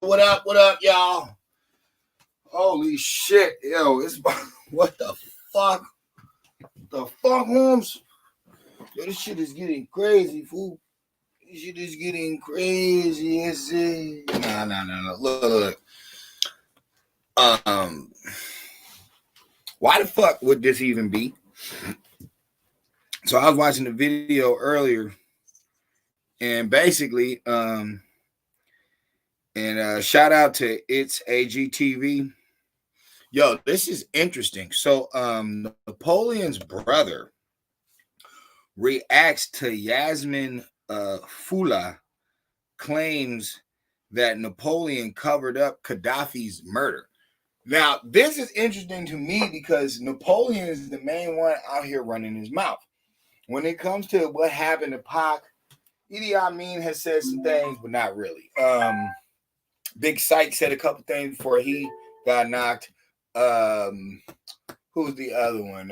What up, y'all? Holy shit, yo, it's what the fuck? The fuck, Holmes? Yo, this shit is getting crazy, fool. This shit is getting crazy. Nah. Look. Why the fuck would this even be? So I was watching the video earlier, and basically, shout out to It's AGTV. Yo, this is interesting. So, Napoleon's brother reacts to Yasmin Fula claims that Napoleon covered up Kadafi's murder. Now, this is interesting to me because Napoleon is the main one out here running his mouth. When it comes to what happened to Pac, Idi Amin has said some things, but not really. Big Syke said a couple things before he got knocked. Who's the other one?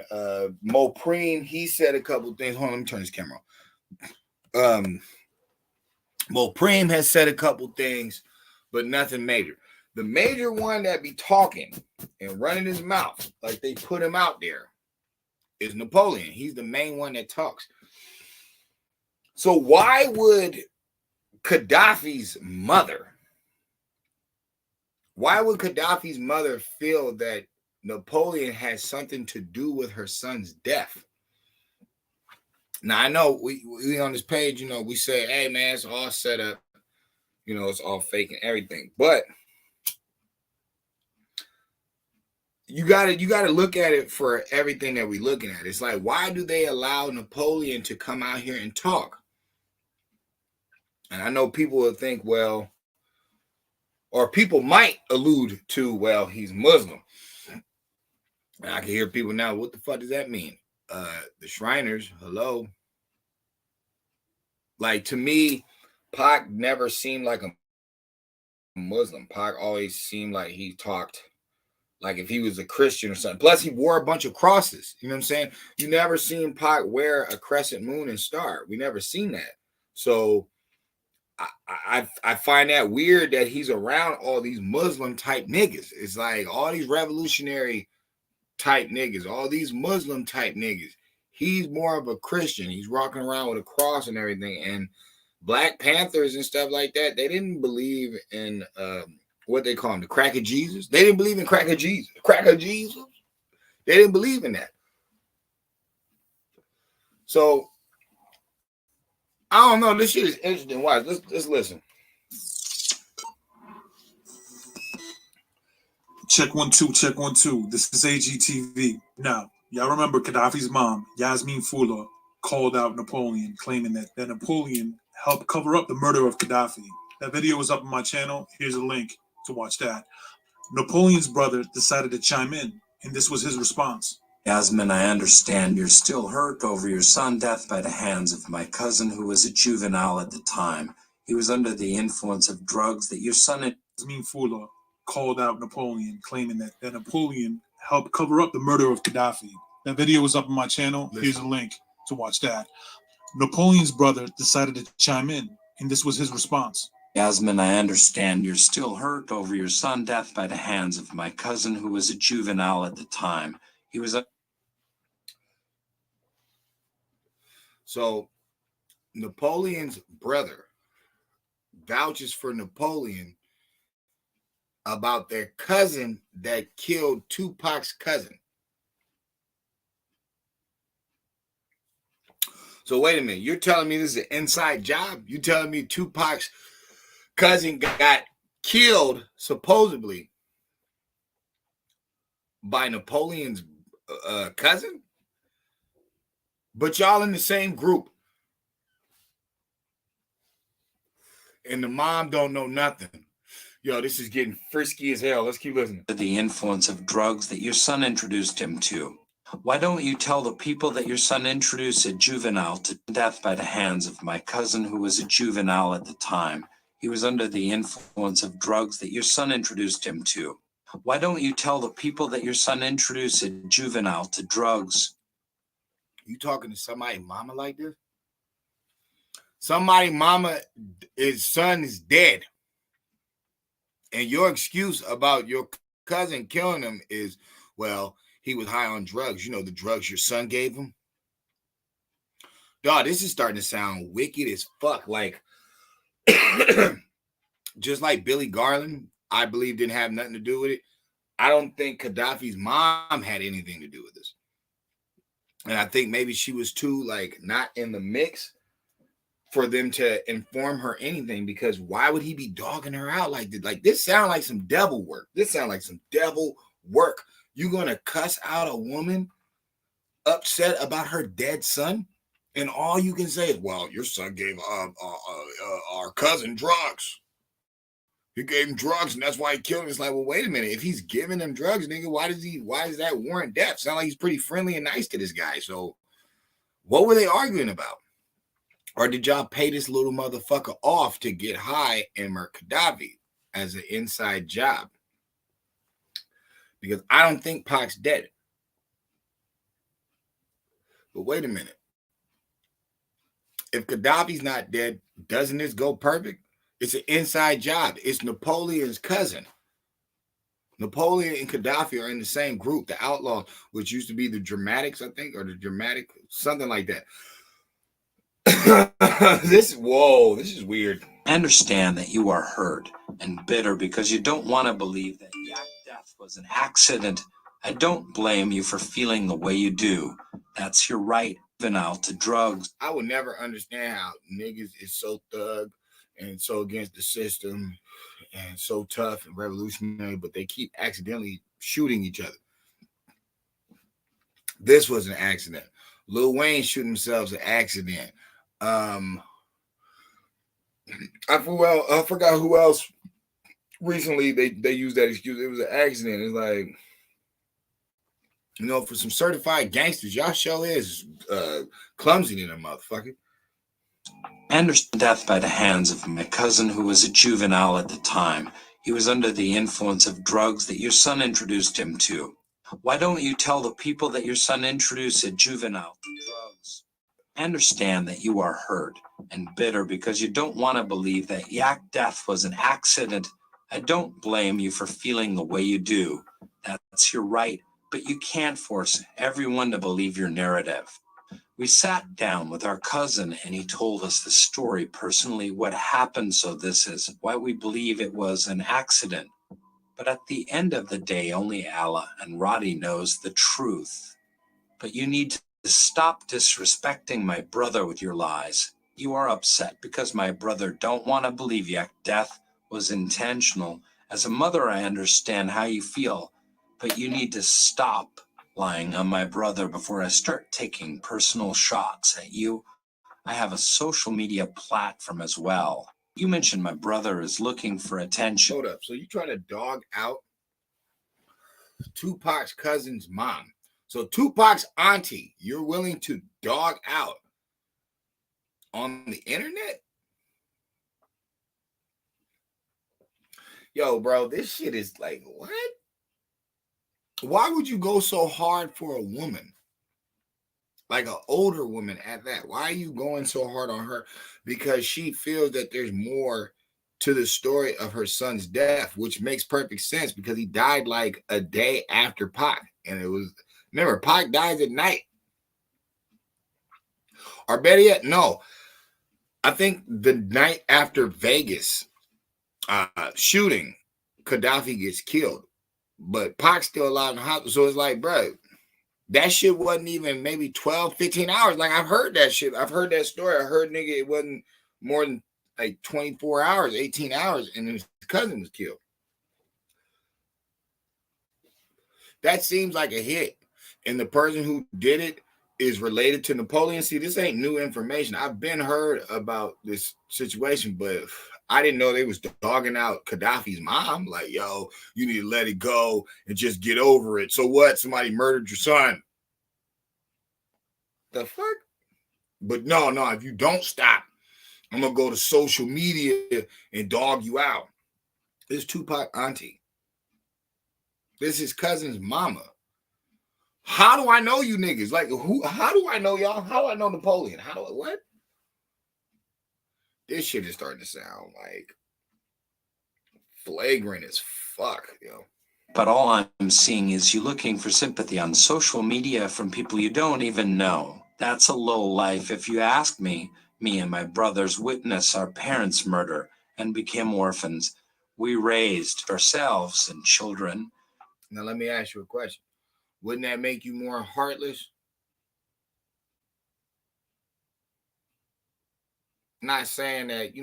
Mopreme, he said a couple things. Hold on, let me turn this camera on. Mopreme has said a couple things, but nothing major. The major one that be talking and running his mouth, like they put him out there, is Napoleon. He's the main one that talks. So why would Kadafi's mother feel that Napoleon has something to do with her son's death? Now, I know we on this page, we say, hey, man, it's all set up. It's all fake and everything. But you gotta look at it for everything that we're looking at. It's like, why do they allow Napoleon to come out here and talk? And I know people will think, well, or people might allude to, well, he's Muslim. And I can hear people now, what the fuck does that mean? The Shriners, hello. Like, to me, Pac never seemed like a Muslim. Pac always seemed like he talked like if he was a Christian or something. Plus, he wore a bunch of crosses. You know what I'm saying? You never seen Pac wear a crescent moon and star. We never seen that. So I find that weird that he's around all these Muslim type niggas. It's like all these revolutionary type niggas, all these Muslim type niggas. He's more of a Christian. He's walking around with a cross and everything. And Black Panthers and stuff like that, they didn't believe in what they call him, the crack of Jesus. They didn't believe in crack of Jesus. Crack of Jesus. They didn't believe in that. So I don't know. This shit is interesting. Watch. Let's listen. Check 1 2, check 1 2. This is AGTV. Now, y'all remember Kadafi's mom, Yasmin Fula, called out Napoleon, claiming that Napoleon helped cover up the murder of Kadafi. That video is up on my channel. Here's a link to watch that. Napoleon's brother decided to chime in, and this was his response. Yasmin, I understand you're still hurt over your son's death by the hands of my cousin, who was a juvenile at the time. He was under the influence of drugs that your son had... Yasmin Fula called out Napoleon, claiming that Napoleon helped cover up the murder of Kadafi. That video is up on my channel. Here's a link to watch that. Napoleon's brother decided to chime in, and this was his response. Yasmin, I understand you're still hurt over your son's death by the hands of my cousin, who was a juvenile at the time. He was a... So Napoleon's brother vouches for Napoleon about their cousin that killed Tupac's cousin. So wait a minute, you're telling me this is an inside job? You telling me Tupac's cousin got killed supposedly by Napoleon's cousin? But y'all in the same group. And the mom don't know nothing. Yo, this is getting frisky as hell. Let's keep listening. The influence of drugs that your son introduced him to. Why don't you tell the people that your son introduced a juvenile to death by the hands of my cousin, who was a juvenile at the time? He was under the influence of drugs that your son introduced him to. Why don't you tell the people that your son introduced a juvenile to drugs? You talking to somebody mama like this? Somebody mama, his son is dead. And your excuse about your cousin killing him is, well, he was high on drugs. You know, the drugs your son gave him. Dog, this is starting to sound wicked as fuck. Like, just like Billy Garland, I believe didn't have nothing to do with it. I don't think Kadafi's mom had anything to do with this. And I think maybe she was too, like, not in the mix for them to inform her anything, because why would he be dogging her out like this? Like, this sound like some devil work. This sound like some devil work. You gonna cuss out a woman upset about her dead son? And all you can say is, well, your son gave our cousin drugs. He gave him drugs, and that's why he killed him. It's like, well, wait a minute. If he's giving him drugs, nigga, why does that warrant death? Sound like he's pretty friendly and nice to this guy. So what were they arguing about? Or did y'all pay this little motherfucker off to get high and murk Kadafi as an inside job? Because I don't think Pac's dead. But wait a minute. If Kadafi's not dead, doesn't this go perfect? It's an inside job. It's Napoleon's cousin. Napoleon and Kadafi are in the same group, the Outlaws, which used to be the Dramatics, I think, or the Dramatic, something like that. This is weird. I understand that you are hurt and bitter because you don't want to believe that Yak death was an accident. I don't blame you for feeling the way you do. That's your right, even out to drugs. I will never understand how niggas is so thug and so against the system and so tough and revolutionary, but they keep accidentally shooting each other. This was an accident. Lil Wayne shooting himself an accident. I forgot who else recently they used that excuse. It was an accident. It's like, you know, for some certified gangsters, y'all show is clumsy in a motherfucker. Anderson death by the hands of my cousin who was a juvenile at the time. He was under the influence of drugs that your son introduced him to. Why don't you tell the people that your son introduced a juvenile to drugs? I understand that you are hurt and bitter because you don't want to believe that Yak death was an accident. I don't blame you for feeling the way you do. That's your right, but you can't force everyone to believe your narrative. We sat down with our cousin and he told us the story personally, what happened, so this is why we believe it was an accident. But at the end of the day, only Allah and Roddy knows the truth. But you need to stop disrespecting my brother with your lies. You are upset because my brother don't want to believe Yak death was intentional. As a mother, I understand how you feel, but you need to stop lying on my brother before I start taking personal shots at you. I have a social media platform as well. You mentioned my brother is looking for attention. Hold up. So you try to dog out Tupac's cousin's mom. So Tupac's auntie, you're willing to dog out on the internet? Yo, bro, this shit is like, what? Why would you go so hard for a woman? Like an older woman at that. Why are you going so hard on her? Because she feels that there's more to the story of her son's death, which makes perfect sense because he died like a day after Pac. And it was, remember, Pac dies at night. Or better yet, no. I think the night after Vegas shooting, Kadafi gets killed. But Pac's still alive in the hospital. So it's like, bro, that shit wasn't even maybe 12, 15 hours. Like, I've heard that shit. I've heard that story. I heard, nigga, it wasn't more than like 24 hours, 18 hours, and his cousin was killed. That seems like a hit. And the person who did it is related to Napoleon. See, this ain't new information. I've been heard about this situation, but I didn't know they was dogging out Kadafi's mom. Like, yo, you need to let it go and just get over it. So what? Somebody murdered your son. The fuck? But no, if you don't stop, I'm going to go to social media and dog you out. This is Tupac auntie. This is his cousin's mama. How do I know you niggas? Like, who? How do I know y'all? How do I know Napoleon? What? This shit is starting to sound like flagrant as fuck, yo. But all I'm seeing is you looking for sympathy on social media from people you don't even know. That's a low life. If you ask me, me and my brothers witnessed our parents' murder and became orphans. We raised ourselves and children. Now let me ask you a question. Wouldn't that make you more heartless? Not saying that,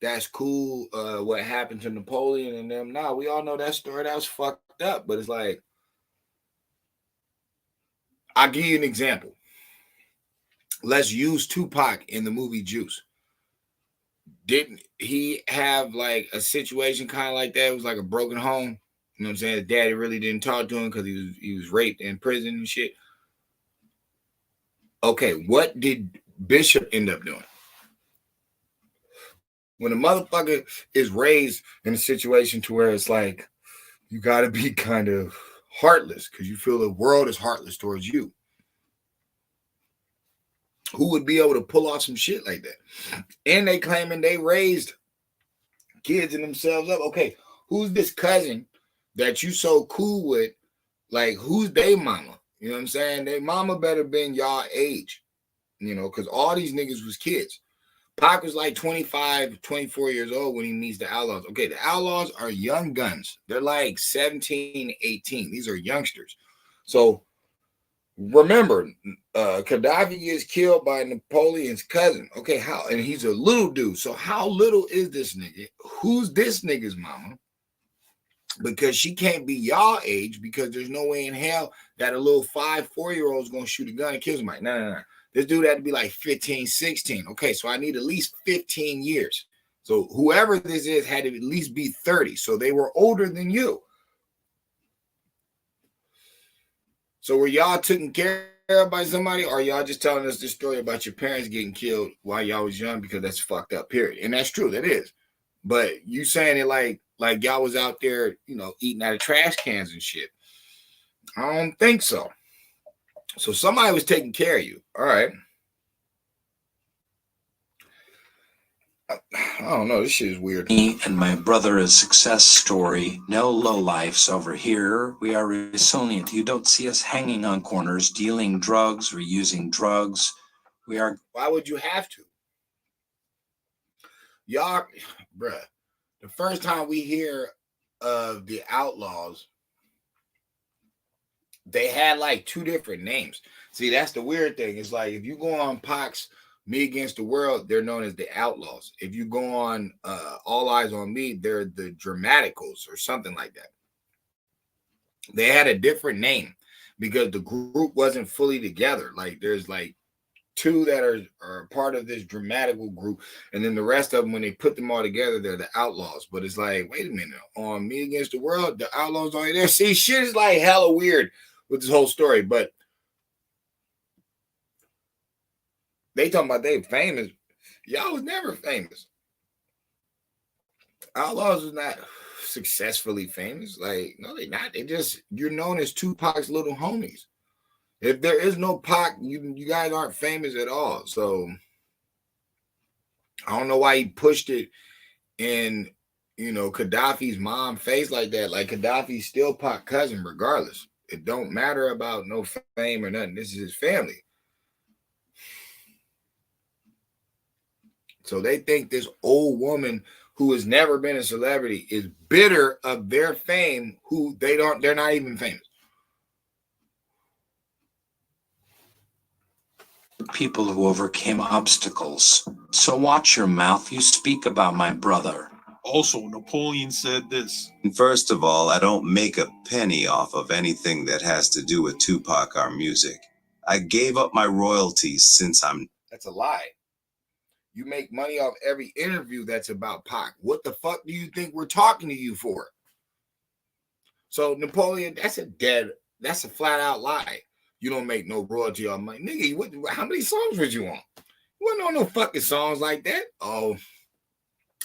that's cool, what happened to Napoleon and them. Nah, we all know that story. That was fucked up. But it's like, I'll give you an example. Let's use Tupac in the movie Juice. Didn't he have like a situation kind of like that? It was like a broken home. You know what I'm saying? His daddy really didn't talk to him because he was raped in prison and shit. Okay, what did Bishop end up doing? When a motherfucker is raised in a situation to where it's like you got to be kind of heartless because you feel the world is heartless towards you. Who would be able to pull off some shit like that? And they claiming they raised kids and themselves up. Okay, who's this cousin that you so cool with? Like, who's they mama? You know what I'm saying? They mama better been y'all age, because all these niggas was kids. Pac was like 25, 24 years old when he meets the Outlaws. Okay, the Outlaws are young guns. They're like 17, 18. These are youngsters. So remember, Kadafi gets killed by Napoleon's cousin. Okay, how? And he's a little dude. So how little is this nigga? Who's this nigga's mama? Because she can't be y'all age, because there's no way in hell that a little 4-year-old is going to shoot a gun and kill somebody. No. This dude had to be like 15, 16. Okay, so I need at least 15 years. So whoever this is had to at least be 30. So they were older than you. So were y'all taken care of by somebody, or y'all just telling us this story about your parents getting killed while y'all was young because that's fucked up, period? And that's true, that is. But you saying it like y'all was out there, eating out of trash cans and shit. I don't think so. So somebody was taking care of you. All right. I don't know. This shit is weird. Me and my brother a success story. No lowlifes over here. We are resilient. You don't see us hanging on corners, dealing drugs or using drugs. We are. Why would you have to? Y'all, bruh, the first time we hear of the Outlaws, they had like 2 different names. See, that's the weird thing. It's like if you go on Pac's Me Against the World, they're known as the Outlaws. If you go on All Eyes on Me, they're the Dramaticals or something like that. They had a different name because the group wasn't fully together. Like there's like 2 that are part of this dramatical group, and then the rest of them, when they put them all together, they're the Outlaws. But it's like, wait a minute, on Me Against the World, the Outlaws are there. See, shit is like hella weird with this whole story. But they talking about they famous. Y'all was never famous. Outlaws was not successfully famous. Like, no, they not. They just, you're known as Tupac's little homies. If there is no Pac, you guys aren't famous at all. So I don't know why he pushed it in, Kadafi's mom face like that. Like Kadafi's still Pac cousin regardless. It don't matter about no fame or nothing. This is his family. So they think this old woman who has never been a celebrity is bitter of their fame, who they're not even famous. People who overcame obstacles. So watch your mouth. You speak about my brother. Also, Napoleon said this. First of all, I don't make a penny off of anything that has to do with Tupac, our music. I gave up my royalties since I'm... That's a lie. You make money off every interview that's about Pac. What the fuck do you think we're talking to you for? So Napoleon, that's a flat out lie. You don't make no royalty on my nigga. How many songs was you on? You wasn't on no fucking songs like that. Oh,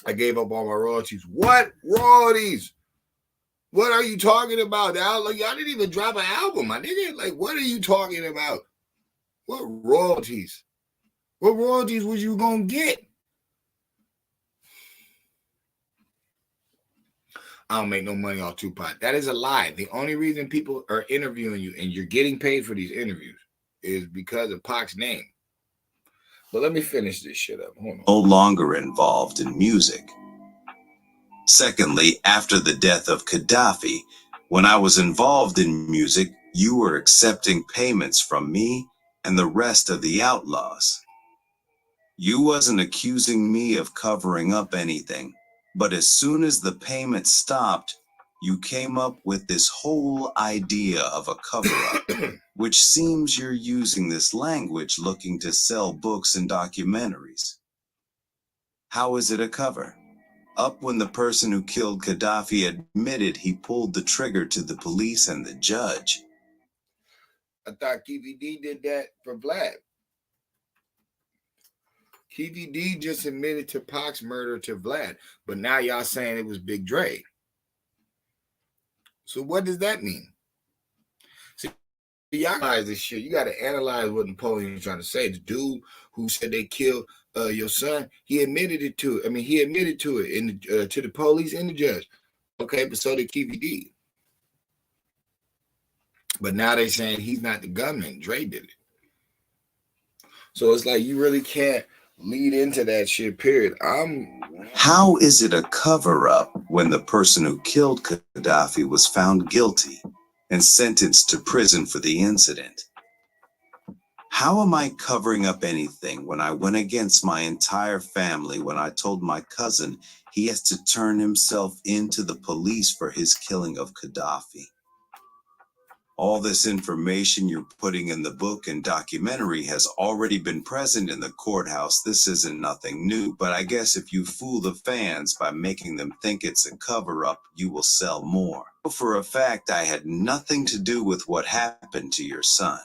I gave up all my royalties. What royalties? What are you talking about? Y'all didn't even drop an album, my nigga. Like, what are you talking about? What royalties? What royalties was you gonna get? I don't make no money off Tupac. That is a lie. The only reason people are interviewing you and you're getting paid for these interviews is because of Pac's name. But let me finish this shit up. Hold on. No longer involved in music. Secondly, after the death of Kadafi, when I was involved in music, you were accepting payments from me and the rest of the outlaws. You wasn't accusing me of covering up anything, but as soon as the payment stopped, you came up with this whole idea of a cover-up, which seems you're using this language looking to sell books and documentaries. How is it a cover? Up when the person who killed Gaddafi admitted he pulled the trigger to the police and the judge. I thought KVD did that for Vlad. KVD just admitted to Pac's murder to Vlad, but now y'all saying it was Big Dre. So what does that mean? See, y'all analyze this shit. You got to analyze what Napoleon was trying to say. The dude who said they killed your son, he admitted it to it. I mean, he admitted to it in to the police and the judge. Okay, but so did KVD. But now they're saying he's not the gunman. Dre did it. So it's like you really can't lead into that shit, period. How is it a cover-up when the person who killed Gaddafi was found guilty and sentenced to prison for the incident? How am I covering up anything when I went against my entire family when I told my cousin he has to turn himself into the police for his killing of Kadafi? All this information you're putting in the book and documentary has already been present in the courthouse. This isn't nothing new, but I guess if you fool the fans by making them think it's a cover-up, you will sell more. For a fact, I had nothing to do with what happened to your son.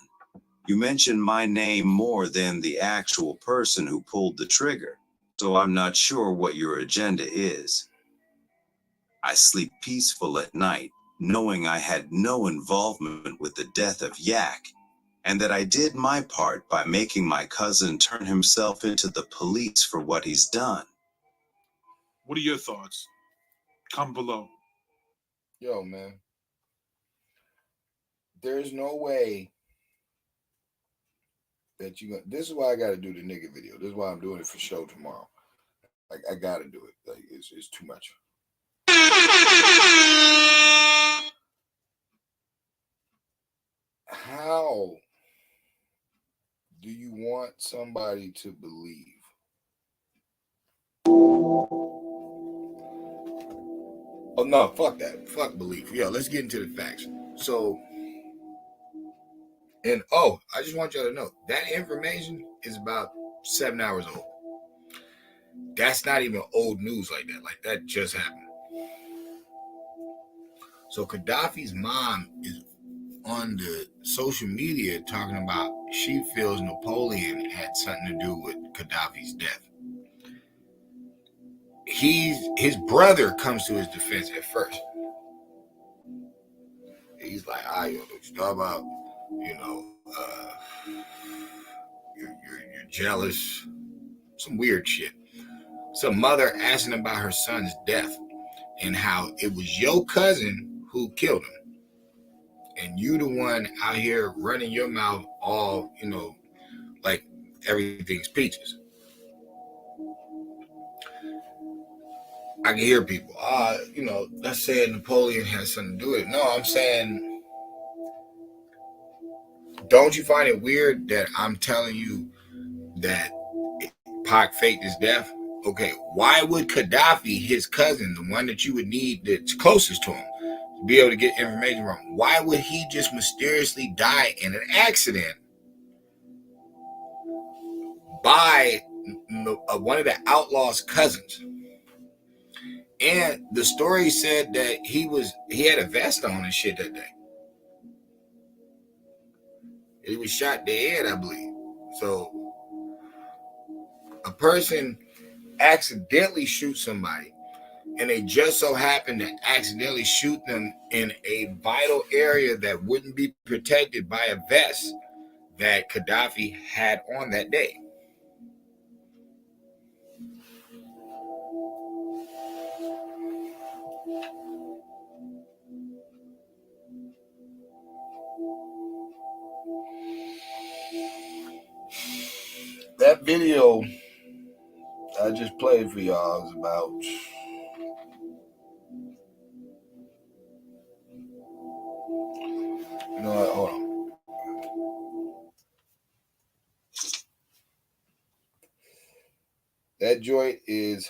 You mentioned my name more than the actual person who pulled the trigger, so I'm not sure what your agenda is. I sleep peaceful at night, knowing I had no involvement with the death of Yak, and that I did my part by making my cousin turn himself into the police for what he's done. What are your thoughts? Comment below. Yo, man. There's no way that you gonna. This is why I got to do the nigga video. This is why I'm doing it for show tomorrow. Like I got to do it. Like it's too much. How do you want somebody to believe? Oh no, fuck that. Fuck belief. Yo, let's get into the facts. So, and I just want y'all to know that information is about 7 hours old. That's not even old news like that. Like that just happened. So Gaddafi's mom is on the social media talking about she feels Napoleon had something to do with Gaddafi's death. His brother comes to his defense at first. He's like, yo, don't you talk about, you're jealous, some weird shit. Some mother asking about her son's death and how it was your cousin who killed him. And you the one out here running your mouth all, like everything's peaches. I can hear people, let's say Napoleon has something to do with it. No, I'm saying, don't you find it weird that I'm telling you that Pac faked his death? Okay, why would Kadafi, his cousin, the one that you would need that's closest to him, be able to get information from, why would he just mysteriously die in an accident by one of the outlaw's cousins? And the story said that he had a vest on and shit that day. He was shot dead, I believe. So a person accidentally shoots somebody, and they just so happen to accidentally shoot them in a vital area that wouldn't be protected by a vest that Kadafi had on that day. that video I just played for y'all is about hold on. That joint is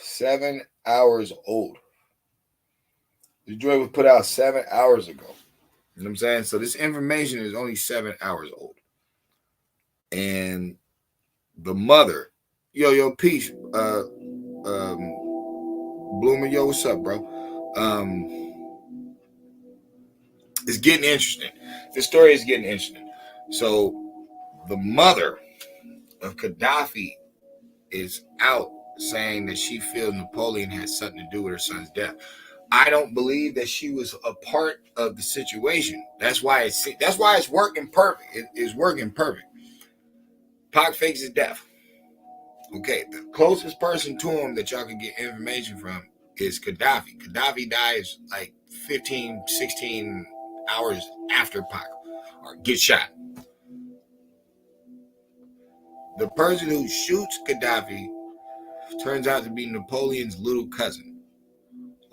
7 hours old. The joint was put out 7 hours ago. You know what I'm saying? So this information is only 7 hours old. And the mother, peace. Bloomer, yo, what's up, bro? It's getting interesting. The story is getting interesting. So the mother of Kadafi is out saying that she feels Napoleon had something to do with her son's death. I don't believe that she was a part of the situation. That's why it's working perfect. It's working perfect. Pac fakes his death. Okay, the closest person to him that y'all can get information from is Kadafi. Kadafi dies like 15, 16 hours after Pac or gets shot. The person who shoots Kadafi turns out to be Napoleon's little cousin.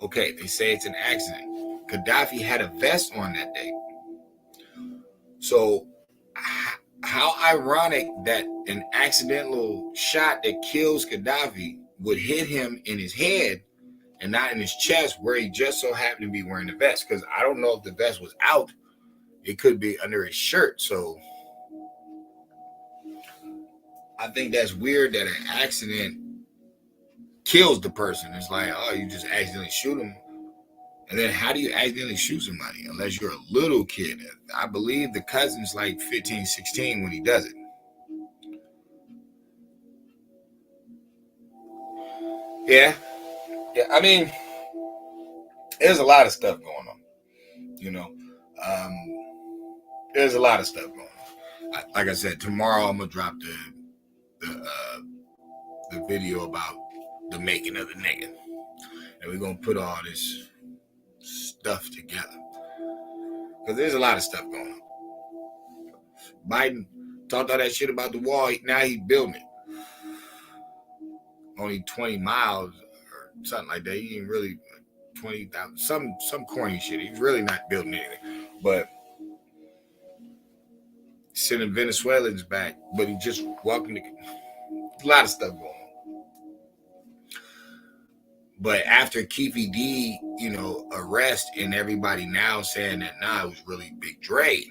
Okay, they say it's an accident. Kadafi had a vest on that day. So how ironic that an accidental shot that kills Kadafi would hit him in his head and not in his chest, where he just so happened to be wearing the vest. Because I don't know if the vest was out. It could be under his shirt. So I think that's weird that an accident kills the person. It's like, oh, you just accidentally shoot him. And then how do you accidentally shoot somebody unless you're a little kid? I believe the cousin's like 15, 16 when he does it. Yeah. I mean, there's a lot of stuff going on. There's a lot of stuff going on. Like I said, tomorrow I'm gonna drop the video about the making of the nigga, and we're gonna put all this stuff together because there's a lot of stuff going on. Biden talked all that shit about the wall. Now he's building it. Only 20 miles or something like that. He ain't really 20,000. Some corny shit. He's really not building anything. But sending Venezuelans back, but he just welcomed a lot of stuff going on. But after Keefy D, arrest and everybody now saying that it was really Big Dre.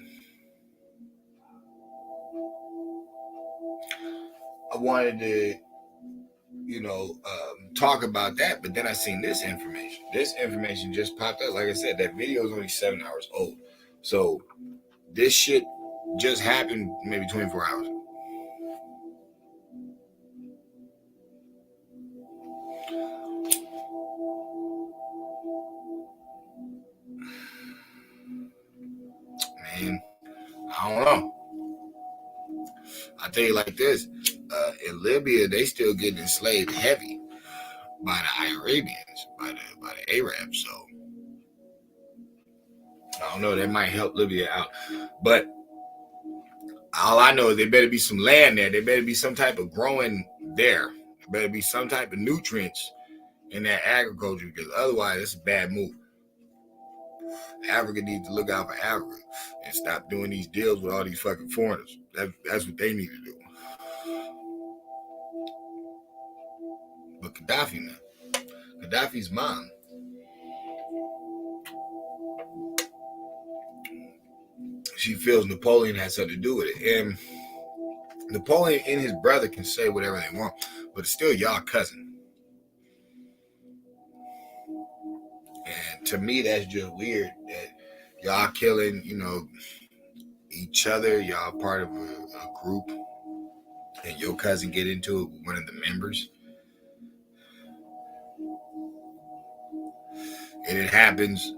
I wanted to, talk about that, but then I seen this information. This information just popped up. Like I said, that video is only 7 hours old. So this shit just happened maybe 24 hours ago. Man, I don't know. I'll tell you like this. In Libya, they still getting enslaved heavy by the Arabians, by the Arabs. So I don't know. That might help Libya out. But all I know is there better be some land there. There better be some type of growing there. There better be some type of nutrients in that agriculture, because otherwise it's a bad move. Africa needs to look out for Africa and stop doing these deals with all these fucking foreigners. That's what they need to do. But Kadafi, man. Kadafi's mom. She feels Napoleon has something to do with it. And Napoleon and his brother can say whatever they want, but it's still y'all cousin. And to me, that's just weird that y'all killing, each other. Y'all part of a group, and your cousin get into it with one of the members. And it happens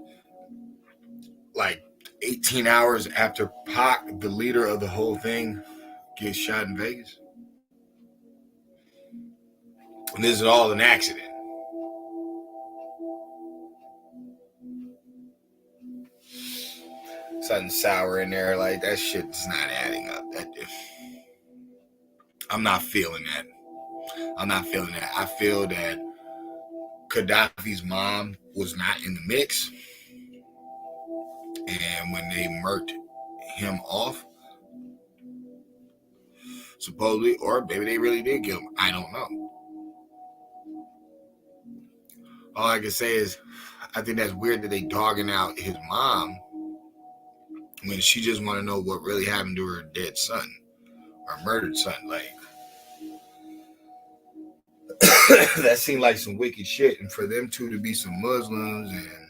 like 18 hours after Pac, the leader of the whole thing, gets shot in Vegas. And this is all an accident. Something sour in there, like that shit's not adding up. I'm not feeling that. I feel that Kadafi's mom was not in the mix. And when they murked him off, supposedly, or maybe they really did kill him. I don't know. All I can say is, I think that's weird that they dogging out his mom when she just want to know what really happened to her dead son or murdered son. Like, that seemed like some wicked shit. And for them two to be some Muslims and,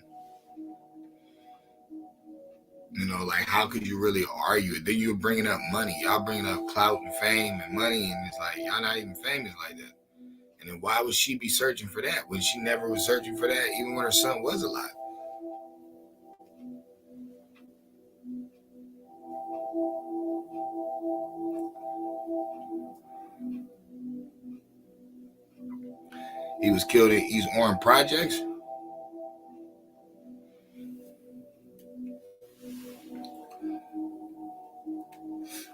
like, how could you really argue it? Then you're bringing up money. Y'all bringing up clout and fame and money, and it's like, y'all not even famous like that. And then why would she be searching for that when she never was searching for that, even when her son was alive? He was killed in East Orange Projects.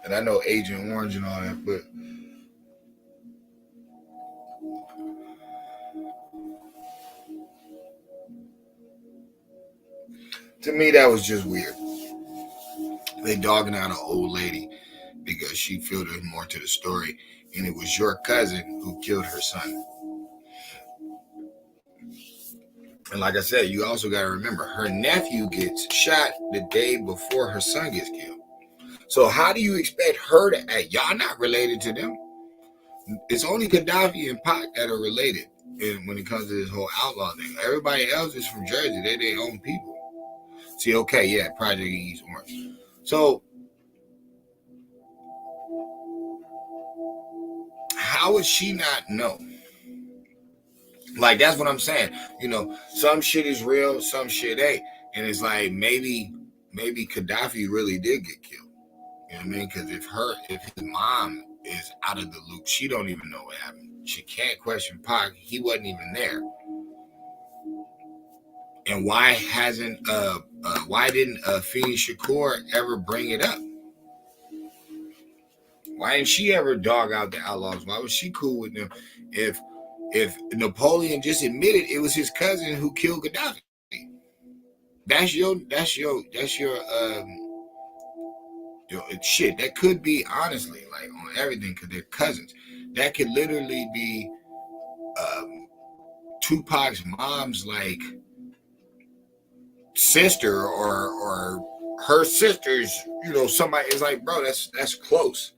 And I know Agent Orange and all that, but to me, that was just weird. They dogging out an old lady because she filled more to the story, and it was your cousin who killed her son. And like I said, you also got to remember, her nephew gets shot the day before her son gets killed. So how do you expect her to act? Y'all not related to them. It's only Kadafi and Pac that are related when it comes to this whole outlaw thing. Everybody else is from Jersey. They're their own people. See, okay, yeah, Project East Orange. So how would she not know? Like, that's what I'm saying. Some shit is real, some shit ain't. And it's like, maybe Kadafi really did get killed. You know what I mean? Because if his mom is out of the loop, she don't even know what happened. She can't question Pac. He wasn't even there. And why didn't Afeni Shakur ever bring it up? Why didn't she ever dog out the outlaws? Why was she cool with them? If Napoleon just admitted it was his cousin who killed Gaddafi, that's your shit. That could be, honestly, like, on everything, because they're cousins. That could literally be Tupac's mom's, like, sister or her sister's. Somebody is like, bro, that's close.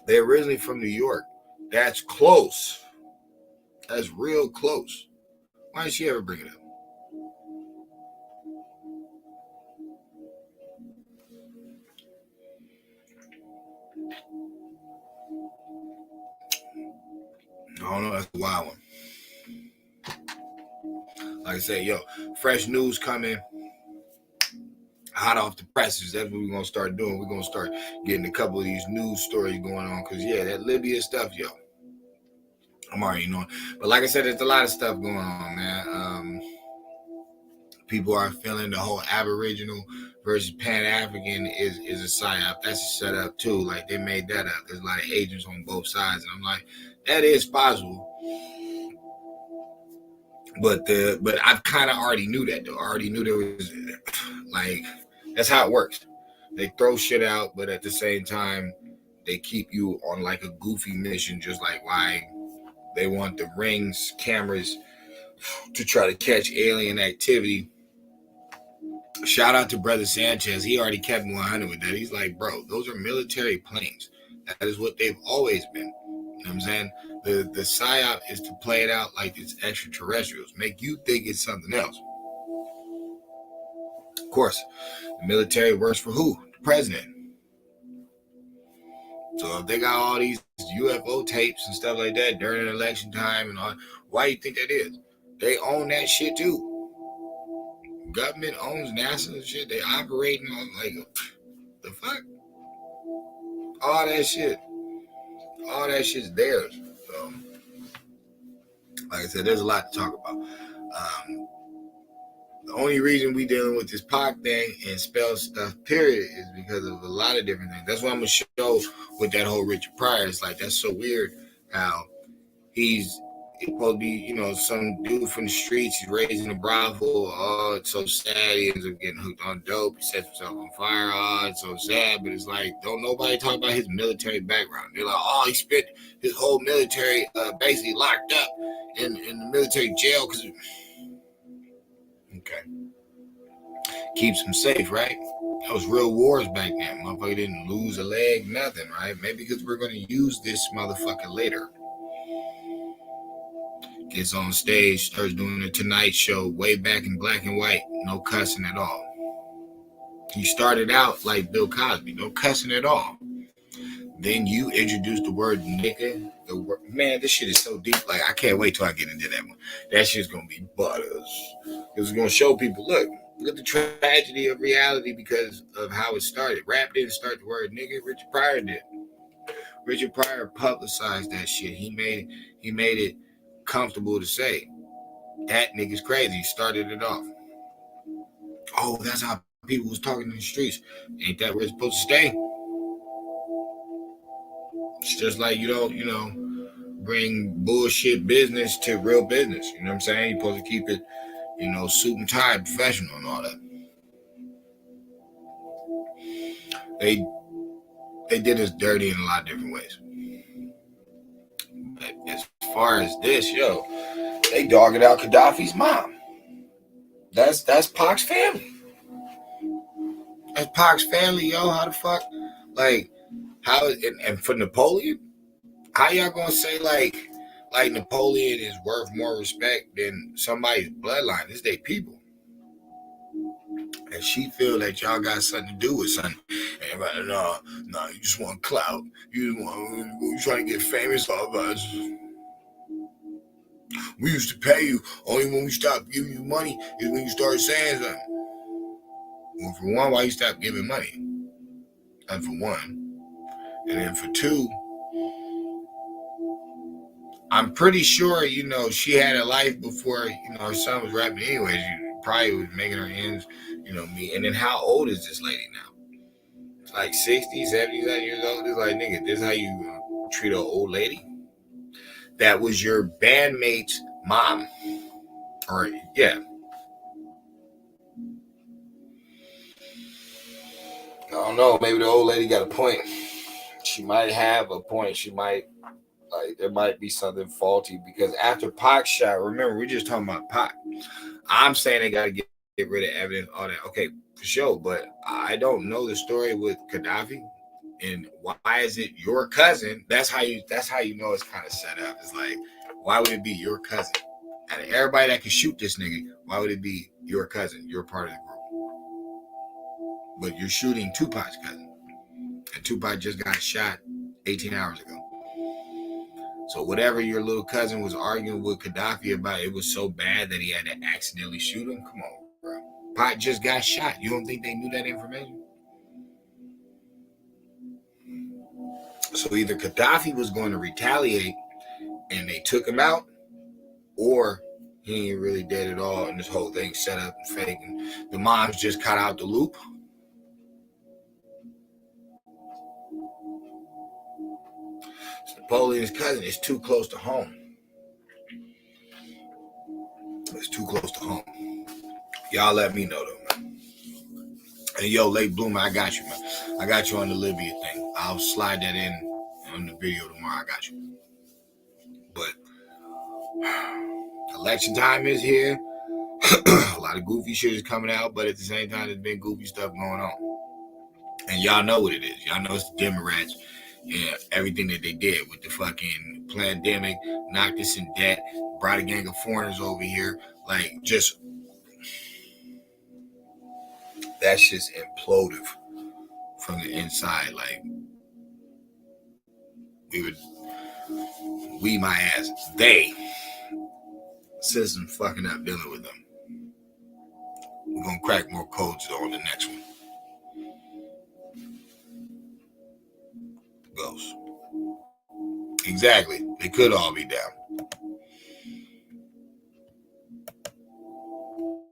They're originally from New York. That's close. That's real close. Why did she ever bring it up? I don't know. That's a wild one. Like I said, fresh news coming, hot off the presses. That's what we're going to start doing. We're going to start getting a couple of these news stories going on. Because, that Libya stuff, I'm already knowing. But like I said, there's a lot of stuff going on, man. People are feeling the whole Aboriginal versus Pan-African is a psyop. That's a setup, too. Like, they made that up. There's a lot of agents on both sides. And I'm like, that is possible. But I kind of already knew that, though. I already knew there was, like, that's how it works. They throw shit out, but at the same time, they keep you on, like, a goofy mission, just like why they want the rings cameras to try to catch alien activity. Shout out to Brother Sanchez. He already kept 100 with that. He's like, bro, those are military planes. That is what they've always been. You know what I'm saying? The PSYOP is to play it out like it's extraterrestrials. Make you think it's something else. Of course, the military works for who? The president. So if they got all these UFO tapes and stuff like that during election time and all, why do you think that is? They own that shit too. Government owns NASA and shit. They operating on, like, the fuck? All that shit's theirs. So, like I said, there's a lot to talk about. The only reason we dealing with this Pac thing and spell stuff, period, is because of a lot of different things. That's why I'm gonna show with that whole Richard Pryor. It's like that's so weird how he's supposed to be, some dude from the streets. He's raised in a brothel. Oh, it's so sad. He ends up getting hooked on dope. He sets himself on fire. Oh, it's so sad. But it's like, don't nobody talk about his military background. They're like, oh, he spent his whole military basically locked up in the military jail because, okay, keeps him safe, right? That was real wars back then. Motherfucker didn't lose a leg, nothing, right? Maybe because we're going to use this motherfucker later. Gets on stage, starts doing the Tonight Show way back in black and white. No cussing at all. He started out like Bill Cosby. No cussing at all. Then you introduce the word nigga. Man, this shit is so deep. Like, I can't wait till I get into that one. That shit's going to be butters. It's going to show people, look at the tragedy of reality because of how it started. Rap didn't start the word nigga. Richard Pryor did. Richard Pryor publicized that shit. He made it comfortable to say that nigga's crazy. He started it off. Oh, that's how people was talking in the streets. Ain't that where it's supposed to stay? It's just like you don't, bring bullshit business to real business. You know what I'm saying? You're supposed to keep it, suit and tie, professional and all that. They did us dirty in a lot of different ways. But as far as this, they dogged out Kadafi's mom. That's Pac's family. That's Pac's family, yo. How the fuck? Like, how? And for Napoleon, how y'all gonna say like Napoleon is worth more respect than somebody's bloodline? It's their people. And she feel that y'all got something to do with something. And like, no, you just want clout. You trying to get famous off us. We used to pay you. Only when we stopped giving you money is when you started saying something. Well, for one, why you stopped giving money? And for one. And then for two, I'm pretty sure, she had a life before, her son was rapping anyway. She probably was making her ends, meet. And then how old is this lady now? It's like 60, 70 years old. It's like, nigga, this is how you treat an old lady? That was your bandmate's mom. Or, yeah. I don't know. Maybe the old lady got a point. She might have a point. There might be something faulty because after Pac shot, remember, we're just talking about Pac. I'm saying they got to get rid of evidence, all that. Okay, for sure. But I don't know the story with Kadafi. And why is it your cousin? That's how you know it's kind of set up. It's like, why would it be your cousin? And everybody that can shoot this nigga, why would it be your cousin? You're part of the group. But you're shooting Tupac's cousin. And Tupac just got shot 18 hours ago. So whatever your little cousin was arguing with Kadafi about, it was so bad that he had to accidentally shoot him. Come on, bro. Pac just got shot. You don't think they knew that information? So either Kadafi was going to retaliate and they took him out, or he ain't really dead at all and this whole thing set up and fake and the moms just cut out the loop. Napoleon's cousin is too close to home. It's too close to home. Y'all let me know though, man. And yo, Late Bloomer, I got you, man. I got you on the Libya thing. I'll slide that in on the video tomorrow. I got you. But election time is here. A lot of goofy shit is coming out, but at the same time, there's been goofy stuff going on. And y'all know what it is. Y'all know it's the Democrats. Yeah, everything that they did with the fucking pandemic, knocked us in debt, brought a gang of foreigners over here. Like, just, that's just implosive from the inside. Like, we my ass. They system fucking up dealing with them. We're gonna crack more codes on the next one. Goes. Exactly. They could all be down.